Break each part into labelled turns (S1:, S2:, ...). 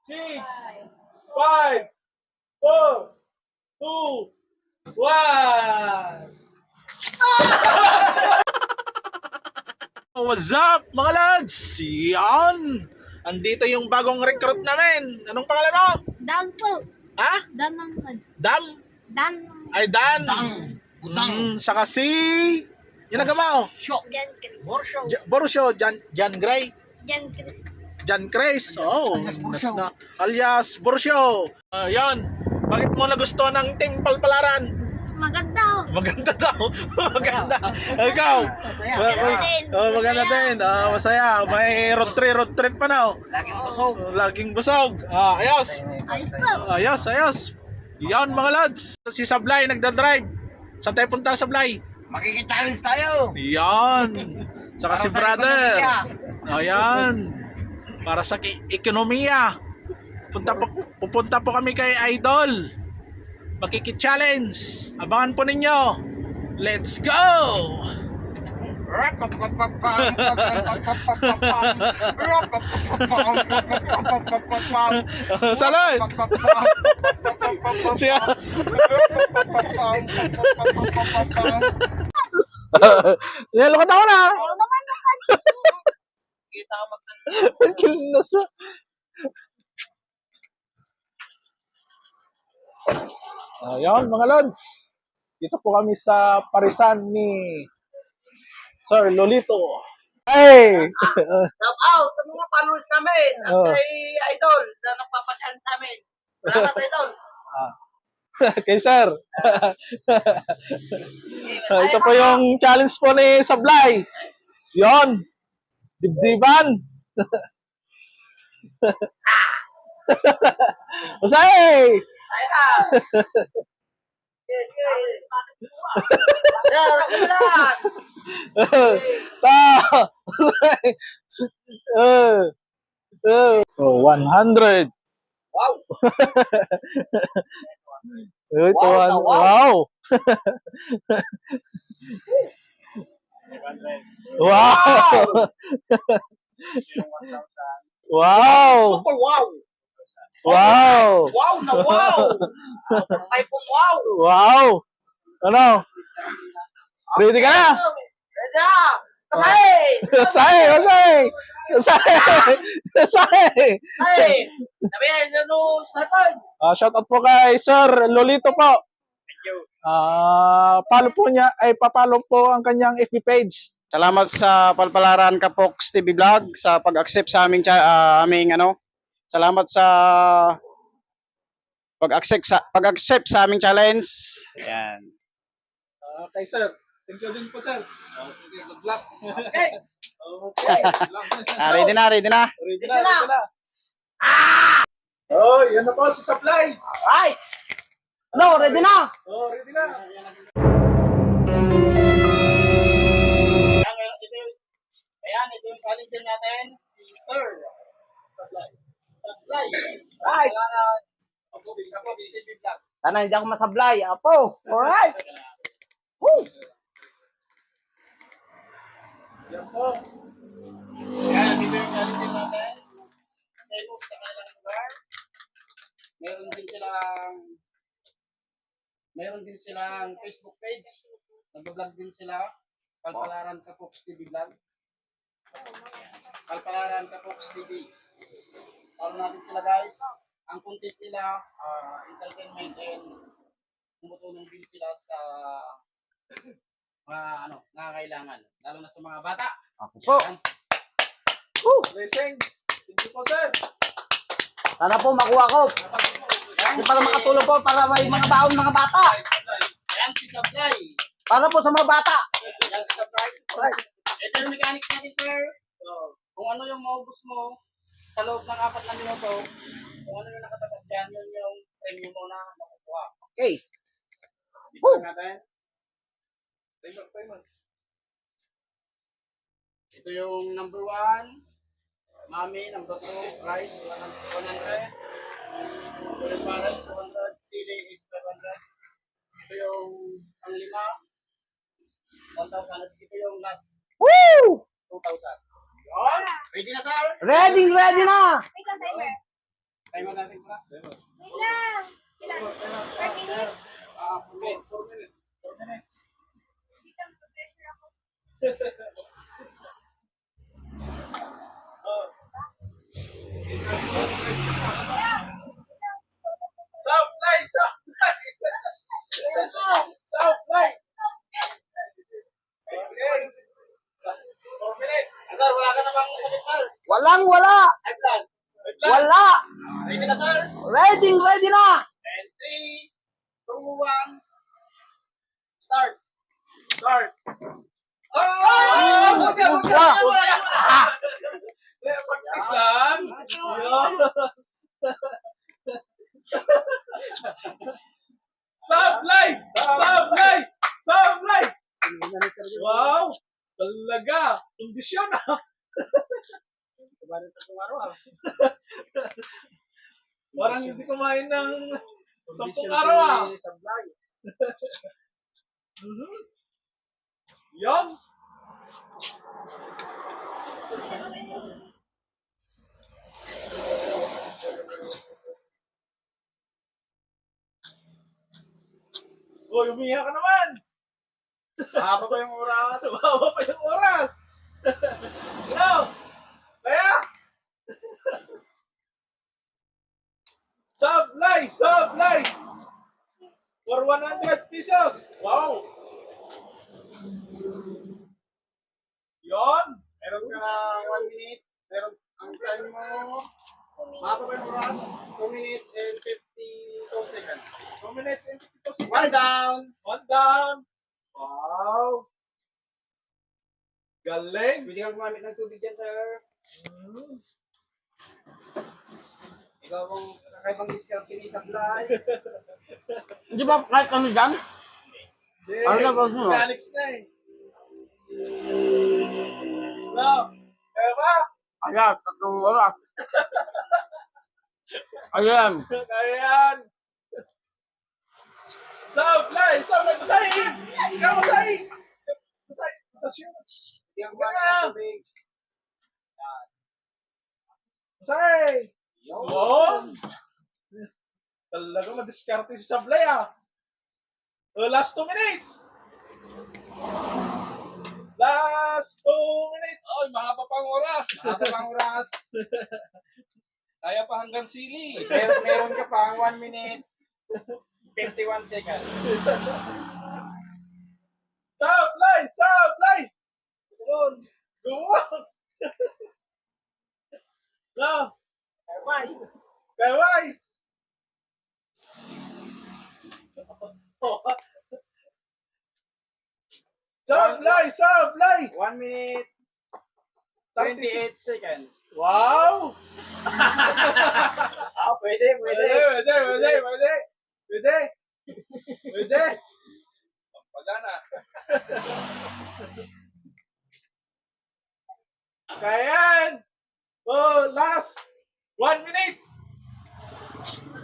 S1: 6, 5, 4, 2, 1. What's up mga lads? Yan! Andito yung bagong recruit namin. Anong pangalan mo?
S2: Dan po.
S1: Ha?
S2: Dan ng
S1: Dam?
S2: Dan.
S1: Ay, Dan.
S3: Utang.
S1: Saka si... Yung nagama oh.
S2: Jan Chris.
S1: Borusio. Jan Gray.
S2: Jan Chris.
S1: Jan Chris. Oh, alias Borusio. Yan. Bakit mo nagustuhan ng Team Palpalaran?
S2: Maganda oh.
S1: Maganda daw. Maganda. Ikaw? Maganda din. Masaya. May road trip pa na.
S3: Laging busog.
S1: Laging busog. Ayos.
S2: Ayos po.
S1: Ayos. Yan mga lads. Si Sablay nagdadrive. Saan tayo punta, Sablay?
S3: Makikita-challenge tayo.
S1: Yan. Saka
S3: Para
S1: si
S3: sa
S1: brother.
S3: ekonomiya.
S1: Ayan. Para sa ekonomiya. Pupunta po kami kay Idol. Makiki-challenge. Abangan po ninyo. Let's go! Saloy! Siya. Nilokot ako na.
S3: Kita ka
S1: Kilos. Ayan mga lods. Dito po kami sa parisan ni Sir Lolito. Hey!
S3: Shout out sa mga followers namin at
S1: Oh.
S3: kay Idol na nagpapachallenge sa amin. Salamat, Idol.
S1: Kay Sir. Ito po yung challenge po ni Sablay. Yon. Dibdiban. Masay!
S3: Ay na. Yan,
S1: Ta. Oh, 100.
S3: Wow.
S1: Ito,
S3: Wow,
S1: wow. Wow. Wow.
S3: Super wow.
S1: Wow.
S3: Wow na wow. Ay pong wow.
S1: Wow. Ano? Ready ka na?
S3: Ready na. Kasay.
S1: Masay.
S3: Ay. Sabi, ano, start.
S1: Shout out po kay Sir Lolito po.
S3: Thank you.
S1: Follow po niya, ay papalo po ang kanyang FB page.
S4: Salamat sa Palpalaran Kapoks TV Vlog sa pag-accept sa aming Salamat sa pag-accept sa aming challenge. Ayan.
S1: Kay Sir. Thank you din po, Sir.
S3: Sige, good luck. Okay.
S1: Okay.
S4: Ready na.
S1: Ready na. Oh, yan na po si Supply.
S3: Alright. Ano, ready na?
S1: Oh, ready na.
S3: Ito yung challenger natin, si Sir. Sablay. Right. Sana hindi ako masablay. Apo. Alright. Woo.
S1: Yan po.
S3: Yan, ito yung challenger natin. Demo sa kanilang lugar. Meron din silang Facebook page. Nag-vlog din sila. Palpalaran Kapoks TV Vlog. Palpalaran Kapoks TV. Follow natin sila guys. Ang content nila, entertainment and tumutulong din sila sa mga nakakailangan. Lalo na sa mga bata.
S4: Ako po.
S3: Yan.
S1: Blessings. Thank you po, Sir.
S3: Sana po makuha ko. Yan, para makatulong po para may mga baon mga bata. Yan si Sablay. Para po sa mga bata. Yan si Sablay. Ito yung mechanics natin, sir. Kung ano yung maubos mo sa loob ng 4 na minuto, kung ano yung nakatapat dyan, yun yung premium mo na makukuha. Okay. Dito natin.
S1: Timer.
S3: Ito yung number 1. Mami, number 2, rice, 100. Yung rice, 200. Sili is 500. Ito yung pang-5. 1,000. Ito yung last.
S4: Woo!
S3: 2,000. Yun. Ready na, sir?
S4: Ready na!
S2: May timer.
S3: Tayo natin pa.
S2: Ilang? Ilang? 4 minutes?
S3: Okay.
S1: 4 minutes. 4 minutes. Supply! Supply! Supply! Okay. 4 minutes.
S3: Sir, wala ka na bang sakit, sir?
S4: Wala.
S3: High blood.
S1: Wait lang.
S4: Wala.
S3: Ready na, sir?
S4: Ready na.
S3: And 3, 2, 1. Start.
S1: Start.
S3: Oh!
S1: Practice lang. Yun. Supply! Supply! Supply! Wow! Talaga! Kondisyon ah! Parang hindi kumain ng 10 araw ah! Mhm. Yan! Uy, umiyak ka naman!
S3: Haba pa yung oras.
S1: Bawa pa yung oras! Ano? Kaya? Supply! Supply! For 100 pesos! Wow! Yon!
S3: Meron ka 1 minute. Meron ang time mo. Haba pa yung oras. 2 minutes and 52 seconds.
S1: 2 minutes and 52 seconds.
S3: One down.
S1: One down! Wow! Galing!
S3: Pwede kang gumamit ng tubig dyan, sir.
S1: Hmm.
S3: Ikaw ang kakaibang diskarte ni Sablay.
S4: Di ba kahit kami dyan?
S1: Hindi.
S4: Ano na ba yun?
S1: Mechanics na eh. No. Kaya ba?
S4: Ayan, 3 oras. Ayan.
S1: Kaya yan. Supply! Supply! Masahin! Ikaw masahin! Masahin! Masahin!
S3: Pwede kang gumamit ng tubig.
S1: Masahin!
S3: Yun.
S1: Yun! Talaga madiskarte si Sablay ah. Last 2 minutes! Last 2 minutes!
S5: Ay, mahaba pang oras.
S3: Haba pang oras.
S5: Kaya pa hanggang sili.
S3: Meron ka pang 1 minute. 51 seconds.
S1: Supply! Supply! Gumon! Gumon! No!
S3: Bye.
S1: Kaway! Supply! Supply!
S3: 1 minute.
S1: 28
S3: 28 seconds.
S1: Wow!
S3: Pwede.
S1: Pwede! Pwede!
S5: Pagana.
S1: Kaya yan! Oh, last 1 minute!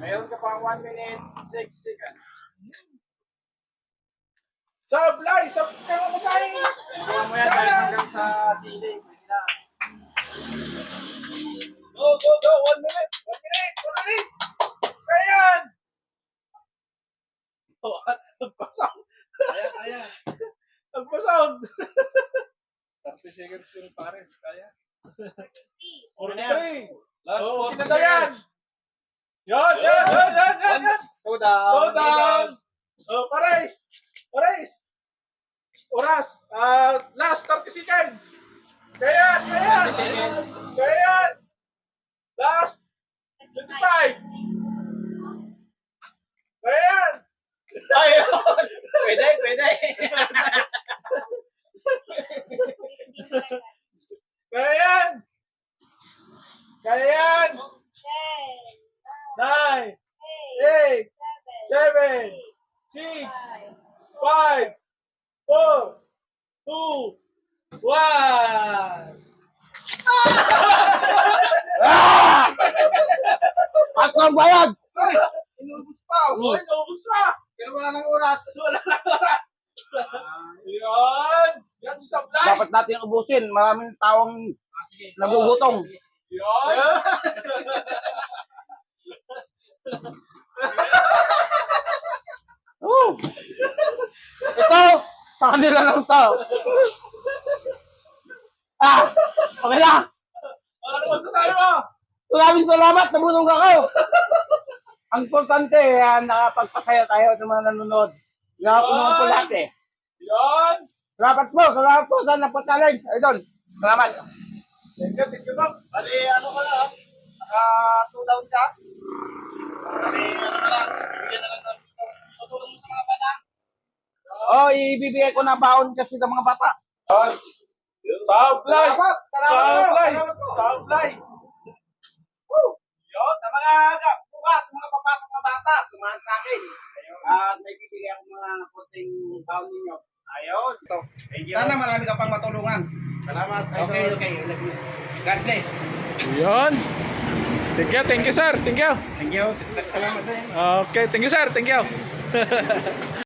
S3: Meron ka pang 1 minute, 6 seconds.
S1: Supply! Supply mo sa akin!
S3: Kuha mo yan dahil hanggang sa ceiling. Pwede na.
S1: Go! 1 minute! 1 minute! 1 minute! Kaya yan! Oh, nagpasound!
S5: Kaya.
S1: Nagpasound!
S5: 30 seconds yung pares. Kaya.
S1: 43!
S5: Last
S1: Oh,
S5: 40
S1: ganda yan!
S5: seconds.
S1: Yan!
S3: Go down.
S1: Go down! Oh, pares! Oras! Last 30 seconds! Kaya yan!
S3: 30 seconds.
S1: Kaya yan! Last 25! Kaya yan!
S3: Ayun. Pwede.
S1: Kaya yan! Kaya yan! 9, 8, 7, 6, 5, 4, 2, 1!
S4: At ang bayad.
S3: Inubos pa.
S1: Uy, naubos pa!
S3: Pero wala nang oras.
S1: Wala na oras! Yan! Yan si Sablay!
S4: Dapat natin ubusin. Maraming taong
S3: Sige.
S4: nagugutong.
S1: Yan!
S3: Oh. Ito, sa kanila lang to. Okay lang.
S1: Ano masasabi mo?
S3: Maraming salamat, nabulong ako. Ang importante, nakapagpasaya tayo sa mga nanonood. Nakapunuan po lahat eh.
S1: Yan!
S3: Salamat po sa napatalig. Idol, salamat.
S1: Thank you, Doc.
S3: Bali, ano ka na? 2 down ka? Bali, ano ka lang, bigyan na lang ng tutulong mo sa mga bata. Oo, ibibigay ko na baon kasi sa mga bata.
S1: Sablay!
S3: Salamat po.
S1: Sablay!
S3: Yun, sa mga bukas, mga papasok na bata, tumahan sa akin. At may bibigay ako mga konting baon ninyo. Ayun. Sana marami ka pang matulungan. Salamat. Okay. God bless.
S1: Yan! Thank you, sir. Thank you.
S3: Thank you. Salamat din.
S1: Okay, thank you, sir. Thank you.